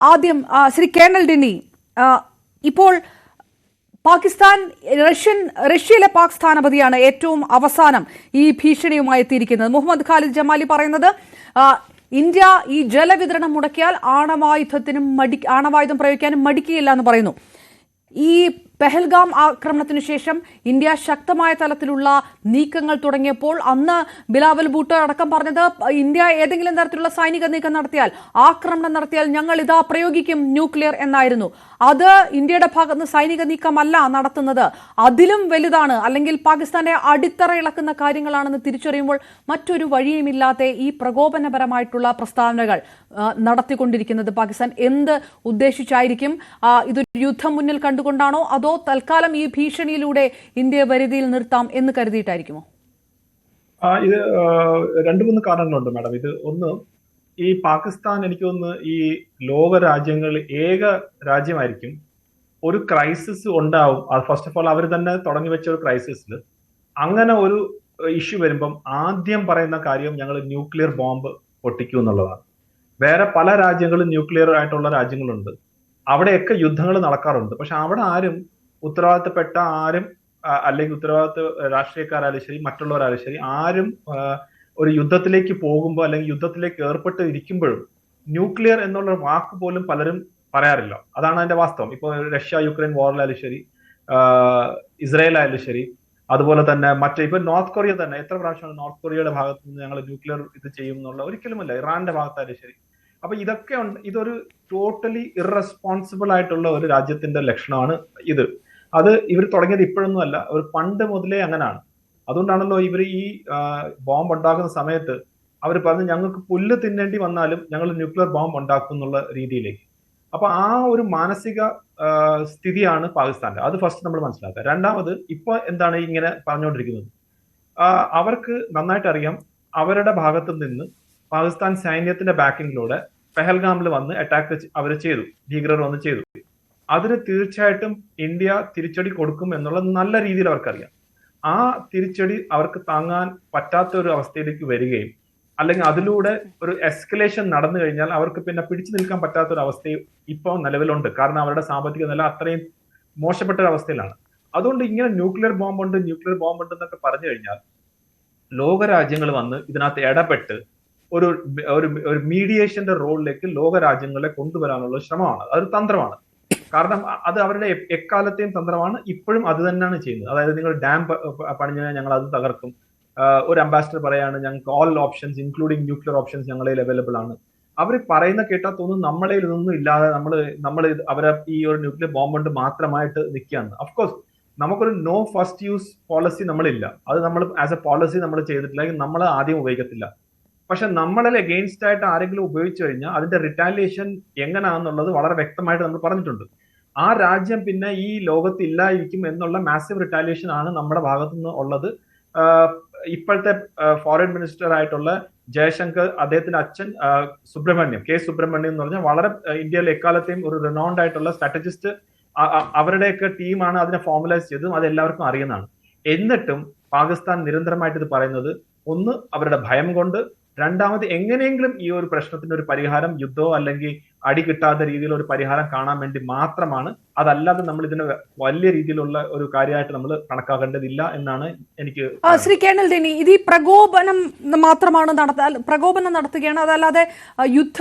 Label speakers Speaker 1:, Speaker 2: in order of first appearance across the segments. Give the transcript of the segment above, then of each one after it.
Speaker 1: ആദ്യം ശ്രീ കേണൽ ഡിന്നി, ഇപ്പോൾ പാകിസ്ഥാൻ റഷ്യയിലെ പാക് സ്ഥാനപതിയാണ് ഏറ്റവും അവസാനം ഈ ഭീഷണിയുമായി എത്തിയിരിക്കുന്നത്. മുഹമ്മദ് ഖാലിദ് ജമാലി പറയുന്നത് ഇന്ത്യ ഈ ജലവിതരണം മുടക്കിയാൽ ആണവായുധം പ്രയോഗിക്കാനും മടിക്കുകയില്ല എന്ന് പറയുന്നു. ഈ പെഹൽഗാം ആക്രമണത്തിനു ശേഷം ഇന്ത്യ ശക്തമായ തലത്തിലുള്ള നീക്കങ്ങൾ തുടങ്ങിയപ്പോൾ അന്ന് ബിലാവൽ ഭൂട്ടോ അടക്കം പറഞ്ഞത് ഇന്ത്യ ഏതെങ്കിലും തരത്തിലുള്ള സൈനിക നീക്കം നടത്തിയാൽ, ആക്രമണം നടത്തിയാൽ ഞങ്ങൾ ഇതാ പ്രയോഗിക്കും ന്യൂക്ലിയർ എന്നായിരുന്നു. അത് ഇന്ത്യയുടെ ഭാഗത്ത് സൈനിക നീക്കമല്ല നടത്തുന്നത്, അതിലും വലുതാണ്, അല്ലെങ്കിൽ പാകിസ്ഥാനെ അടിത്തറ ഇളക്കുന്ന കാര്യങ്ങളാണെന്ന് തിരിച്ചറിയുമ്പോൾ മറ്റൊരു വഴിയുമില്ലാത്ത ഈ പ്രകോപനപരമായിട്ടുള്ള പ്രസ്താവനകൾ നടത്തിക്കൊണ്ടിരിക്കുന്നത് പാകിസ്ഥാൻ എന്ത് ഉദ്ദേശിച്ചായിരിക്കും? ഇതൊരു യുദ്ധം മുന്നിൽ കണ്ടുകൊണ്ടാണോ, അതോ തൽക്കാലം ഈ ഭീഷണിയിലൂടെ ഇന്ത്യയെ വരുതിയിൽ നിർത്താം എന്ന് കരുതിയിട്ടായിരിക്കുമോ?
Speaker 2: ഇത് രണ്ടു മൂന്ന് കാരണങ്ങളുണ്ട് മാഡം. ഇത് ഒന്ന്, ഈ പാകിസ്ഥാൻ എനിക്ക് തോന്നുന്നു ഈ ലോക രാജ്യങ്ങളിൽ ഏക രാജ്യമായിരിക്കും ഒരു ക്രൈസിസ് ഉണ്ടാവും. ഫസ്റ്റ് ഓഫ് ഓൾ അവർ തന്നെ തുടങ്ങി വെച്ച ഒരു ക്രൈസിസിൽ അങ്ങനെ ഒരു ഇഷ്യൂ വരുമ്പം ആദ്യം പറയുന്ന കാര്യം ഞങ്ങൾ ന്യൂക്ലിയർ ബോംബ് പൊട്ടിക്കും എന്നുള്ളതാണ്. വേറെ പല രാജ്യങ്ങളും ന്യൂക്ലിയർ ആയിട്ടുള്ള രാജ്യങ്ങളുണ്ട്, അവിടെയൊക്കെ യുദ്ധങ്ങൾ നടക്കാറുണ്ട്. പക്ഷെ അവിടെ ആരും ഉത്തരവാദിത്തപ്പെട്ട അല്ലെങ്കിൽ ഉത്തരവാദിത്ത രാഷ്ട്രീയക്കാരായാലും ശരി, മറ്റുള്ളവരായാലും ശരി, ആരും ഒരു യുദ്ധത്തിലേക്ക് പോകുമ്പോൾ അല്ലെങ്കിൽ യുദ്ധത്തിലേക്ക് ഏർപ്പെട്ട് ഇരിക്കുമ്പോഴും ന്യൂക്ലിയർ എന്നുള്ള വാക്ക് പോലും പലരും പറയാറില്ല. അതാണ് അതിന്റെ വാസ്തവം. ഇപ്പൊ റഷ്യ യുക്രൈൻ വാറിലായാലും ശരി, ഇസ്രായേൽ ആയാലും ശരി, അതുപോലെ തന്നെ ഇപ്പൊ നോർത്ത് കൊറിയ തന്നെ എത്ര പ്രാവശ്യമാണ് നോർത്ത് കൊറിയയുടെ ഭാഗത്ത് നിന്ന് ഞങ്ങൾ ന്യൂക്ലിയർ ഇത് ചെയ്യും എന്നുള്ള ഒരിക്കലുമല്ല. ഇറാന്റെ ഭാഗത്തായാലും ശരി. അപ്പൊ ഇതൊക്കെ ഉണ്ട്. ഇതൊരു ടോട്ടലി ഇറസ്പോൺസിബിൾ ആയിട്ടുള്ള ഒരു രാജ്യത്തിന്റെ ലക്ഷണമാണ് ഇത്. അത് ഇവർ തുടങ്ങിയത് ഇപ്പോഴൊന്നും അല്ല, ഒരു പണ്ട് മുതലേ അങ്ങനെയാണ്. അതുകൊണ്ടാണല്ലോ ഇവർ ഈ ബോംബ് ഉണ്ടാക്കുന്ന സമയത്ത് അവർ പറഞ്ഞ് ഞങ്ങൾക്ക് പുല്ല് തിന്നേണ്ടി വന്നാലും ഞങ്ങൾ ന്യൂക്ലിയർ ബോംബ് ഉണ്ടാക്കും എന്നുള്ള രീതിയിലേക്ക്. അപ്പൊ ആ ഒരു മാനസിക സ്ഥിതിയാണ് പാകിസ്ഥാന്റെ. അത് ഫസ്റ്റ് നമ്മൾ മനസ്സിലാക്കുക. രണ്ടാമത്, ഇപ്പൊ എന്താണ് ഇങ്ങനെ പറഞ്ഞുകൊണ്ടിരിക്കുന്നത്, അവർക്ക് നന്നായിട്ട് അറിയാം അവരുടെ ഭാഗത്തു നിന്ന് പാകിസ്ഥാൻ സൈന്യത്തിന്റെ ബാക്കിങ്ങിലൂടെ പെഹൽഗാമിൽ വന്ന് അറ്റാക്ക് അവർ ചെയ്തു, ഭീകരർ വന്ന് ചെയ്തു. അതിന് തീർച്ചയായിട്ടും ഇന്ത്യ തിരിച്ചടി കൊടുക്കും എന്നുള്ള നല്ല രീതിയിൽ അവർക്കറിയാം. ആ തിരിച്ചടി അവർക്ക് താങ്ങാൻ പറ്റാത്ത ഒരു അവസ്ഥയിലേക്ക് വരികയും അല്ലെങ്കിൽ അതിലൂടെ ഒരു എസ്കലേഷൻ നടന്നു കഴിഞ്ഞാൽ അവർക്ക് പിന്നെ പിടിച്ചു നിൽക്കാൻ പറ്റാത്ത ഒരു അവസ്ഥയും ഇപ്പോൾ നിലവിലുണ്ട്. കാരണം അവരുടെ സാമ്പത്തിക നില അത്രയും മോശപ്പെട്ട ഒരു അവസ്ഥയിലാണ്. അതുകൊണ്ട് ഇങ്ങനെ ന്യൂക്ലിയർ ബോംബ് ഉണ്ട് എന്നൊക്കെ പറഞ്ഞു കഴിഞ്ഞാൽ ലോകരാജ്യങ്ങൾ വന്ന് ഇതിനകത്ത് ഇടപെട്ട് ഒരു മീഡിയേഷന്റെ റോളിലേക്ക് ലോകരാജ്യങ്ങളെ കൊണ്ടുവരാനുള്ള ശ്രമമാണ്. അതൊരു തന്ത്രമാണ്. കാരണം അത് അവരുടെ എക്കാലത്തെയും തന്ത്രമാണ്. ഇപ്പോഴും അത് തന്നെയാണ് ചെയ്യുന്നത്. അതായത് നിങ്ങൾ ഡാം പണിഞ്ഞു ഞങ്ങൾ അത് തകർക്കും. ഒരു അംബാസിഡർ പറയാണ് ഞങ്ങൾക്ക് all options including nuclear options ഞങ്ങളിൽ അവൈലബിൾ ആണ്. അവർ പറയുന്ന കേട്ടാൽ തോന്നുന്നു നമ്മളെ ഇതൊന്നും ഇല്ലാതെ നമ്മൾ അവരെ ഈ ഒരു ന്യൂക്ലിയർ ബോംബ് കൊണ്ട് മാത്രമായിട്ട് നിൽക്കുകയാണ്. അഫ്കോഴ്സ് നമുക്കൊരു നോ ഫസ്റ്റ് യൂസ് പോളിസി നമ്മളില്ല. അത് നമ്മൾ ആസ് എ പോളിസി നമ്മൾ ചെയ്തിട്ടില്ല, നമ്മൾ ആദ്യം ഉപയോഗിക്കത്തില്ല. പക്ഷെ നമ്മളിൽ എഗെയിൻസ്റ്റ് ആയിട്ട് ആരെങ്കിലും ഉപയോഗിച്ചു കഴിഞ്ഞാൽ അതിന്റെ റിറ്റാലിയേഷൻ എങ്ങനെയാണെന്നുള്ളത് വളരെ വ്യക്തമായിട്ട് നമ്മൾ പറഞ്ഞിട്ടുണ്ട്. ആ രാജ്യം പിന്നെ ഈ ലോകത്ത് ഇല്ലായിരിക്കും എന്നുള്ള മാസീവ് റിറ്റാലിയേഷൻ ആണ് നമ്മുടെ ഭാഗത്തു നിന്ന് ഉള്ളത്. ഇപ്പോഴത്തെ ഫോറിൻ മിനിസ്റ്റർ ആയിട്ടുള്ള ജയശങ്കർ, അദ്ദേഹത്തിന്റെ അച്ഛൻ കെ സുബ്രഹ്മണ്യം എന്ന് പറഞ്ഞാൽ വളരെ ഇന്ത്യയിൽ എക്കാലത്തെയും ഒരു റിനൗണ്ട് ആയിട്ടുള്ള സ്ട്രാറ്റജിസ്റ്റ്, അവരുടെയൊക്കെ ടീമാണ് അതിനെ ഫോർമുലൈസ് ചെയ്തതും. അത് എല്ലാവർക്കും അറിയുന്നതാണ്. എന്നിട്ടും പാകിസ്ഥാൻ നിരന്തരമായിട്ട് ഇത് പറയുന്നത്, ഒന്ന് അവരുടെ ഭയം കൊണ്ട്, രണ്ടാമത് എങ്ങനെയെങ്കിലും ഈ ഒരു പ്രശ്നത്തിന് ഒരു പരിഹാരം, യുദ്ധമോ അല്ലെങ്കിൽ അടി കിട്ടാത്ത രീതിയിൽ ഒരു പരിഹാരം കാണാൻ വേണ്ടി മാത്രമാണ്. അതല്ലാതെ നമ്മൾ ഇതിനെ വലിയ രീതിയിലുള്ള ഒരു കാര്യമായിട്ട് നമ്മൾ കണക്കാക്കേണ്ടതില്ല എന്നാണ് എനിക്ക്.
Speaker 1: ശ്രീ കേണൽ ഡിന്നി, ഇത് ഈ പ്രകോപനം മാത്രമാണ് പ്രകോപനം നടത്തുകയാണ്, അതല്ലാതെ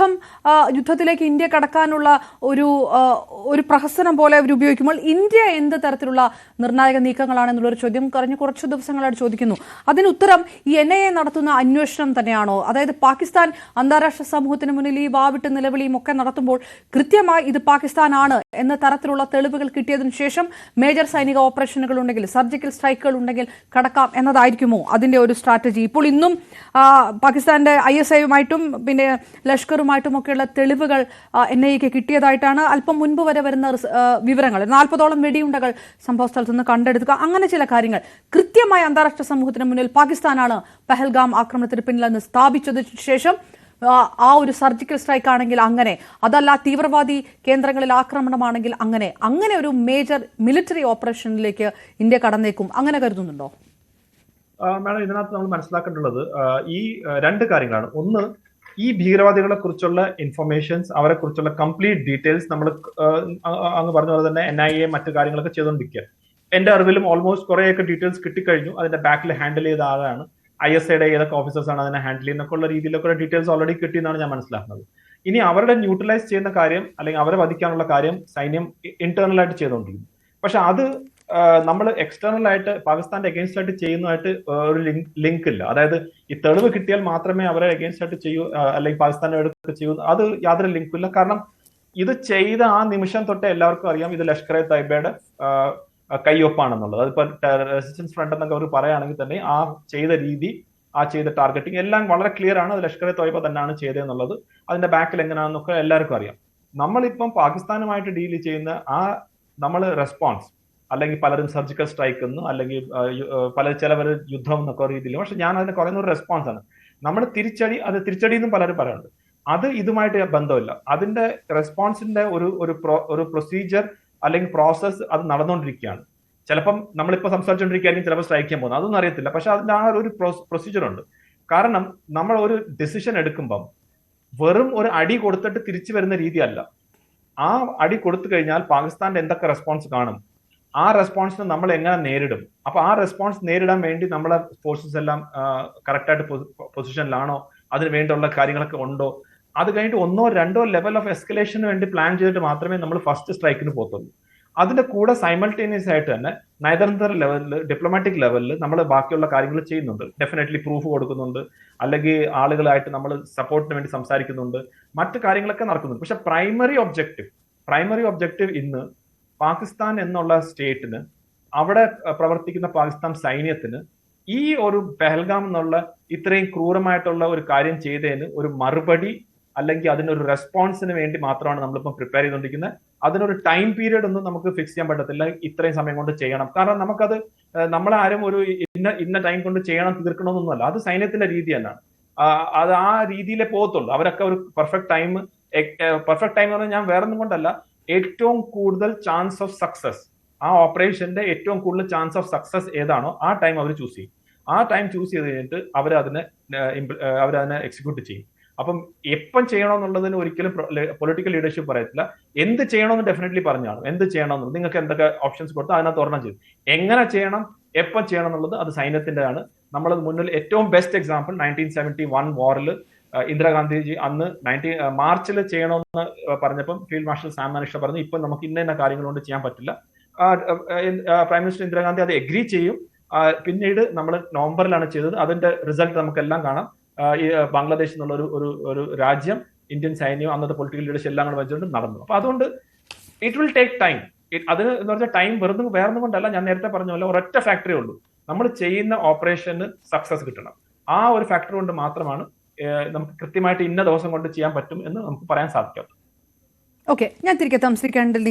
Speaker 1: യുദ്ധത്തിലേക്ക് ഇന്ത്യ കടക്കാനുള്ള ഒരു പ്രഹസനം പോലെ അവർ ഉപയോഗിക്കുമ്പോൾ ഇന്ത്യ എന്ത് തരത്തിലുള്ള നിർണായക നീക്കങ്ങളാണെന്നുള്ളൊരു ചോദ്യം കഴിഞ്ഞ കുറച്ചു ദിവസങ്ങളായിട്ട് ചോദിക്കുന്നു. അതിന് ഉത്തരം ഈ NIA നടത്തുന്ന അന്വേഷണം തന്നെയാണോ? അതായത് പാകിസ്ഥാൻ അന്താരാഷ്ട്ര സമൂഹത്തിന് മുന്നിൽ ഈ വാവിട്ട് നിലവിളിയും ഒക്കെ നടത്തുമ്പോൾ കൃത്യമായി ഇത് പാകിസ്ഥാനാണ് എന്ന തരത്തിലുള്ള തെളിവുകൾ കിട്ടിയതിനു ശേഷം മേജർ സൈനിക ഓപ്പറേഷനുകൾ ഉണ്ടെങ്കിൽ, സർജിക്കൽ സ്ട്രൈക്കുകൾ ഉണ്ടെങ്കിൽ കടക്കാം എന്നതായിരിക്കുമോ അതിന്റെ ഒരു സ്ട്രാറ്റജി? ഇപ്പോൾ ഇന്നും പാകിസ്ഥാന്റെ ISIയുമായിട്ടും പിന്നെ ലഷ്കറുമായിട്ടും ഒക്കെയുള്ള തെളിവുകൾ NIAക്ക് കിട്ടിയതായിട്ടാണ് അല്പം മുൻപ് വരെ വരുന്ന വിവരങ്ങൾ. 40ഓളം വെടിയുണ്ടകൾ സംഭവ സ്ഥലത്ത് നിന്ന് കണ്ടെടുക്കുക, അങ്ങനെ ചില കാര്യങ്ങൾ കൃത്യമായി അന്താരാഷ്ട്ര സമൂഹത്തിന് മുന്നിൽ പാകിസ്ഥാനാണ് പെഹൽഗാം ആക്രമണത്തിന് പിന്നിലെന്ന് സ്ഥാപിച്ചതിനു ശേഷം ആ ഒരു സർജിക്കൽ സ്ട്രൈക്ക് ആണെങ്കിൽ അങ്ങനെ, അതല്ല തീവ്രവാദി കേന്ദ്രങ്ങളിൽ ആക്രമണമാണെങ്കിൽ അങ്ങനെ ഒരു മേജർ മിലിറ്ററി ഓപ്പറേഷനിലേക്ക് ഇന്ത്യ കടന്നേക്കും, അങ്ങനെ കരുതുന്നുണ്ടോ?
Speaker 2: മാഡം, ഇതിനകത്ത് നമ്മൾ മനസ്സിലാക്കേണ്ടുള്ളത് ഈ രണ്ട് കാര്യങ്ങളാണ്. ഒന്ന്, ഈ ഭീകരവാദികളെ കുറിച്ചുള്ള ഇൻഫർമേഷൻസ്, അവരെ കുറിച്ചുള്ള കംപ്ലീറ്റ് ഡീറ്റെയിൽസ് നമ്മൾ അങ്ങ് പറഞ്ഞ പോലെ തന്നെ NIA മറ്റു കാര്യങ്ങളൊക്കെ ചെയ്തുകൊണ്ടിരിക്കുക. എന്റെ അറിവിലും ഓൾമോസ്റ്റ് കുറേയൊക്കെ ഡീറ്റെയിൽസ് കിട്ടിക്കഴിഞ്ഞു. അതിന്റെ ബാക്കിൽ ഹാൻഡിൽ ചെയ്ത ആളാണ്, ISAയുടെ ഏതൊക്കെ ഓഫീസേഴ്സ് ആണ് അതിനെ ഹാൻഡിൽ ചെയ്യുന്നൊക്കെ ഉള്ള രീതിയിലൊക്കെ ഡീറ്റെയിൽസ് ഓൾറെഡി കിട്ടിയെന്നാണ് ഞാൻ മനസ്സിലാക്കുന്നത്. ഇനി അവരുടെ ന്യൂട്രലൈസ് ചെയ്യുന്ന കാര്യം അല്ലെങ്കിൽ അവരെ വധിക്കാനുള്ള കാര്യം സൈന്യം ഇന്റേണൽ ആയിട്ട് ചെയ്തുകൊണ്ടിരിക്കുന്നു. പക്ഷെ അത് നമ്മൾ എക്സ്റ്റേണൽ ആയിട്ട് പാകിസ്ഥാന്റെ അഗേൻസ്റ്റ് ആയിട്ട് ചെയ്യുന്നതായിട്ട് ഒരു ലിങ്ക് ഇല്ല. അതായത് ഈ തെളിവ് കിട്ടിയാൽ മാത്രമേ അവരെ അഗേൻസ്റ്റ് ആയിട്ട് ചെയ്യൂ അല്ലെങ്കിൽ പാകിസ്ഥാനെ ചെയ്യൂ, അത് യാതൊരു ലിങ്കും ഇല്ല. കാരണം ഇത് ചെയ്ത ആ നിമിഷം തൊട്ടേ എല്ലാവർക്കും അറിയാം ഇത് ലഷ്കർ-e-തയ്യബയുടെ കയ്യൊപ്പാണെന്നുള്ളത്. അതിപ്പോ റെസിസ്റ്റൻസ് ഫ്രണ്ട് എന്നൊക്കെ അവർ പറയുകയാണെങ്കിൽ തന്നെ ആ ചെയ്ത രീതി, ആ ചെയ്ത ടാർഗറ്റിംഗ് എല്ലാം വളരെ ക്ലിയർ ആണ്. അത് ലഷ്കർ-e-തയ്യബ തന്നെയാണ് ചെയ്തതെന്നുള്ളത്, അതിന്റെ ബാക്കിൽ എങ്ങനെയാണെന്നൊക്കെ എല്ലാവർക്കും അറിയാം. നമ്മളിപ്പം പാകിസ്ഥാനുമായിട്ട് ഡീൽ ചെയ്യുന്ന ആ നമ്മൾ റെസ്പോൺസ്, അല്ലെങ്കിൽ പലരും സർജിക്കൽ സ്ട്രൈക്ക് എന്നും അല്ലെങ്കിൽ ചിലവർ യുദ്ധം എന്നൊക്കെ രീതിയിൽ, പക്ഷെ ഞാൻ അതിനെ പറയുന്ന ഒരു റെസ്പോൺസ് ആണ്. നമ്മൾ തിരിച്ചടി എന്നും പലരും പറയുന്നുണ്ട്. അത് ഇതുമായിട്ട് ബന്ധമില്ല. അതിന്റെ റെസ്പോൺസിന്റെ ഒരു പ്രൊസീജിയർ അല്ലെങ്കിൽ പ്രോസസ് അത് നടന്നുകൊണ്ടിരിക്കുകയാണ്. ചിലപ്പം നമ്മളിപ്പോൾ സംസാരിച്ചുകൊണ്ടിരിക്കുകയായിരിക്കും ചിലപ്പോൾ സ്ട്രൈക്ക് ചെയ്യാൻ പോകുന്നത്, അതൊന്നും അറിയത്തില്ല. പക്ഷെ അതിന്റെ ആ ഒരു പ്രൊസീജിയർ ഉണ്ട്. കാരണം നമ്മൾ ഒരു ഡിസിഷൻ എടുക്കുമ്പം വെറും ഒരു അടി കൊടുത്തിട്ട് തിരിച്ചു വരുന്ന രീതിയല്ല. ആ അടി കൊടുത്തു കഴിഞ്ഞാൽ പാകിസ്ഥാന്റെ എന്തൊക്കെ റെസ്പോൺസ് കാണും, ആ റെസ്പോൺസിനെ നമ്മൾ എങ്ങനെ നേരിടും, അപ്പൊ ആ റെസ്പോൺസ് നേരിടാൻ വേണ്ടി നമ്മളെ ഫോഴ്സസ് എല്ലാം കറക്റ്റായിട്ട് പൊസിഷനിലാണോ, അതിന് വേണ്ടിയുള്ള കാര്യങ്ങളൊക്കെ ഉണ്ടോ, അത് കഴിഞ്ഞിട്ട് 1 or 2 ലെവൽ ഓഫ് എസ്കലേഷന് വേണ്ടി പ്ലാൻ ചെയ്തിട്ട് മാത്രമേ നമ്മൾ ഫസ്റ്റ് സ്ട്രൈക്കിന് പോകത്തുള്ളൂ. അതിന്റെ കൂടെ സൈമൾട്ടേനിയസ് ആയിട്ട് തന്നെ നയതന്ത്ര ലെവലിൽ, ഡിപ്ലോമാറ്റിക് ലെവലിൽ നമ്മൾ ബാക്കിയുള്ള കാര്യങ്ങൾ ചെയ്യുന്നുണ്ട്. ഡെഫിനറ്റ്ലി പ്രൂഫ് കൊടുക്കുന്നുണ്ട്, അല്ലെങ്കിൽ ആളുകളായിട്ട് നമ്മൾ സപ്പോർട്ടിന് വേണ്ടി സംസാരിക്കുന്നുണ്ട്, മറ്റു കാര്യങ്ങളൊക്കെ നടക്കുന്നുണ്ട്. പക്ഷെ പ്രൈമറി ഒബ്ജക്റ്റീവ് ഇന്ന് പാകിസ്ഥാൻ എന്നുള്ള സ്റ്റേറ്റിന്, അവിടെ പ്രവർത്തിക്കുന്ന പാകിസ്ഥാൻ സൈന്യത്തിന് ഈ ഒരു പെഹൽഗാം എന്നുള്ള ഇത്രയും ക്രൂരമായിട്ടുള്ള ഒരു കാര്യം ചെയ്തതിന് ഒരു മറുപടി അല്ലെങ്കിൽ അതിനൊരു റെസ്പോൺസിന് വേണ്ടി മാത്രമാണ് നമ്മളിപ്പം പ്രിപ്പയർ ചെയ്തുകൊണ്ടിരിക്കുന്നത്. അതിനൊരു ടൈം പീരീഡ് ഒന്നും നമുക്ക് ഫിക്സ് ചെയ്യാൻ പറ്റത്തില്ല, ഇത്രയും സമയം കൊണ്ട് ചെയ്യണം. കാരണം നമുക്കത് നമ്മളാരും ഒരു ഇന്ന ടൈം കൊണ്ട് ചെയ്യണം, തീർക്കണമെന്നൊന്നുമല്ല. അത് സൈന്യത്തിന്റെ രീതി തന്നെയാണ്. അത് ആ രീതിയിലേ പോകത്തുള്ളൂ. അവരൊക്കെ ഒരു പെർഫെക്റ്റ് ടൈം എന്ന് പറഞ്ഞാൽ ഞാൻ വേറൊന്നും കൊണ്ടല്ല, ഏറ്റവും കൂടുതൽ ചാൻസ് ഓഫ് സക്സസ്, ആ ഓപ്പറേഷന്റെ ഏറ്റവും കൂടുതൽ ചാൻസ് ഓഫ് സക്സസ് ഏതാണോ ആ ടൈം അവർ ചൂസ് ചെയ്യും. ആ ടൈം ചൂസ് ചെയ്ത് കഴിഞ്ഞിട്ട് അവരതിനെ എക്സിക്യൂട്ട് ചെയ്യും. അപ്പം എപ്പം ചെയ്യണമെന്നുള്ളതിന് ഒരിക്കലും പൊളിറ്റിക്കൽ ലീഡർഷിപ്പ് പറയത്തില്ല. എന്ത് ചെയ്യണമെന്ന് ഡെഫിനറ്റ്ലി പറഞ്ഞാണ്. എന്ത് ചെയ്യണമെന്നുള്ളത് നിങ്ങൾക്ക് എന്തൊക്കെ ഓപ്ഷൻസ് കൊടുത്താൽ അതിനകത്ത് ഒരെണ്ണം ചെയ്യും. എങ്ങനെ ചെയ്യണം, എപ്പം ചെയ്യണം എന്നുള്ളത് അത് സൈന്യത്തിൻ്റെതാണ്. നമ്മൾ മുന്നിൽ ഏറ്റവും ബെസ്റ്റ് എക്സാമ്പിൾ 1971 വാറിൽ ഇന്ദിരാഗാന്ധിജി അന്ന് മാർച്ചിൽ ചെയ്യണമെന്ന് പറഞ്ഞപ്പം ഫീൽഡ് മാർഷൽ സാം മാനിക്ഷ പറഞ്ഞു ഇപ്പം നമുക്ക് ഇന്ന കാര്യങ്ങൾ കൊണ്ട് ചെയ്യാൻ പറ്റില്ല. പ്രൈം മിനിസ്റ്റർ ഇന്ദിരാഗാന്ധി അത് എഗ്രി ചെയ്യും. പിന്നീട് നമ്മൾ നവംബറിലാണ് ചെയ്തത്. അതിന്റെ റിസൾട്ട് നമുക്കെല്ലാം കാണാം. ഈ ബംഗ്ലാദേശ് എന്നുള്ള ഒരു രാജ്യം, ഇന്ത്യൻ സൈന്യം, അന്നത്തെ പൊളിറ്റിക്കൽ ലീഡർഷിപ്പ് എല്ലാം കൂടെ വെച്ചുകൊണ്ട് നടന്നു. അപ്പൊ അതുകൊണ്ട് ഇറ്റ് വിൽ ടേക്ക് ടൈം. അതിന് എന്ന് പറഞ്ഞാൽ ടൈം വേറൊന്നും കൊണ്ടല്ല, ഞാൻ നേരത്തെ പറഞ്ഞ പോലെ ഒരൊറ്റ ഫാക്ടറേ ഉള്ളൂ, നമ്മൾ ചെയ്യുന്ന ഓപ്പറേഷന് സക്സസ് കിട്ടണം. ആ ഒരു ഫാക്ടർ കൊണ്ട് മാത്രമാണ് നമുക്ക് കൃത്യമായിട്ട് ഇന്ന ദിവസം കൊണ്ട് ചെയ്യാൻ പറ്റും എന്ന് നമുക്ക് പറയാൻ സാധിക്കാത്തത്.
Speaker 1: ഓക്കെ, ഞാൻ തിരികെ താമസിക്കേണ്ടത്